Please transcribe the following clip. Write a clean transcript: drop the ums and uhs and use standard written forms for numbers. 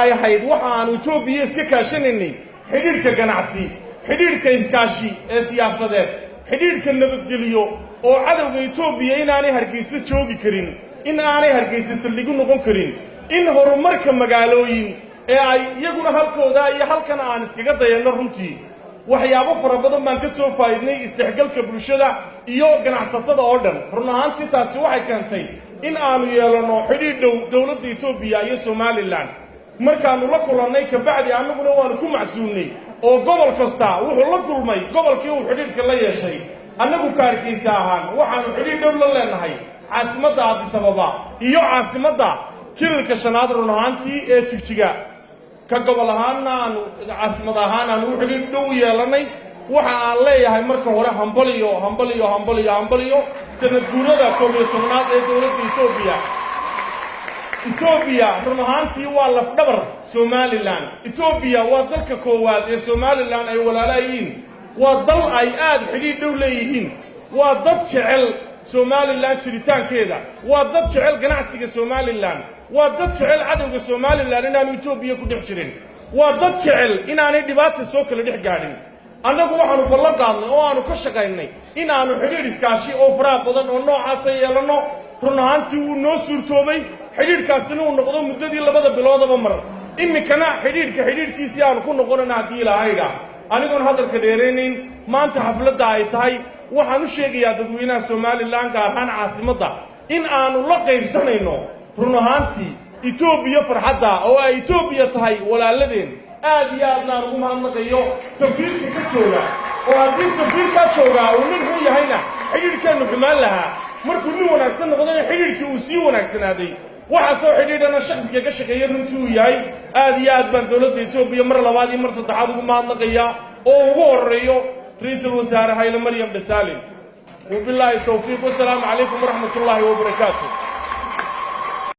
ay ahayd waxa aanu Itoobiya iska kaashanaynay xidhiidhka ganacsi xidhiidhka iskaashi ee siyaasadeed xidhiidhka nabadgelyo oo cadawga Itoobiya inaanay Hargeysa joogi karin in aanay Hargeysa saldhigu noqon karin in horumarka magaalooyin ee ay iyaguna halkooda iyo halkan aan iskaga dayano runtii waxyaabo fara badan baan ka soo faa'iidnay isdhexgalka bulshada iyo ganacsatada oo dhan run ahaantii taasi waxay keentay in aanu yeelano xidhiidh dhow dawladda Itoobiya iyo Somaliland markaanu la kulannay ka bacdi annaguna waanu ku macsuulnay oo gobol kasta wuxuu la kulmay gobolkii uu xidhiidhka la yeeshay annagu ka Hargeysa ahaan waxaanu xidhiidh dhow la leenahay caasimadda Addis Ababa iyo caasimadda kilalka shanaad run ahaantii ee Jigjiga ka gobol ahaanna aanu caasimad ahaan aanu xidhiidh dhow yeelanay waxa aan leeyahay marka hore hambaliyo sanad guurada 11aad ee dawladda Itoobiya run ahaantii waa lafdhabar Somaliland Itoobiya waa dalka koowaad ee Somaliland ay walaalayeen waa dal ay aad xidhiidh dhow leeyihiin waa dad jecel Somaliland jiritaankeeda waa dad jecel ganacsiga Somaliland waa dad jecel cadawga Somaliland inaanu Itoobiya ku dhex jirin waa dad jecel inaanay dhibaato soo kala dhex gaadhin annagu waxaanu ballan qaadnay oo aanu ka shaqaynay inaanu xidhiidh iskaashi oo faraha badan oo noocaas ay yeelano run ahaantii wuu noo suurtoobay xidhiidhkaasina uu noqdo muddadii 2 biloodaba mar iminkana xidhiidhkiisii aanu ku noqonana haddii ilaahayda anigoon hadalka dheeraynayn maanta xafladda ay tahay waxaan u sheegayaa dadweynaha Somaliland gaar ahaan caasimadda in aanu la qaybsanayno run ahaantii Itoobiya farxadda oo ay Itoobiya tahay walaaladeen aad iyo aadna ugu mahadnaqayo safiirka ka jooga oo haddii safiirka jooga uu nin xun yahayna xidhiidhkeenu xumaan lahaa markuu nin wanaagsan noqday xidhiidhkii uu sii wanaagsanaaday waxa soo xidhiidhana shakhsiga ka shaqeeya runtii uu yahay aad iyo aad baan dawladda Itoobiya mar labaad iyo mar saddexaad ugu mahadnaqayaa oo ugu horeeyo ra'iisul wasaare Hayle Maryam Desalegn wabillahi tawfiiq wasalaamu calaykum waraxmatullaahi wabarakaatuh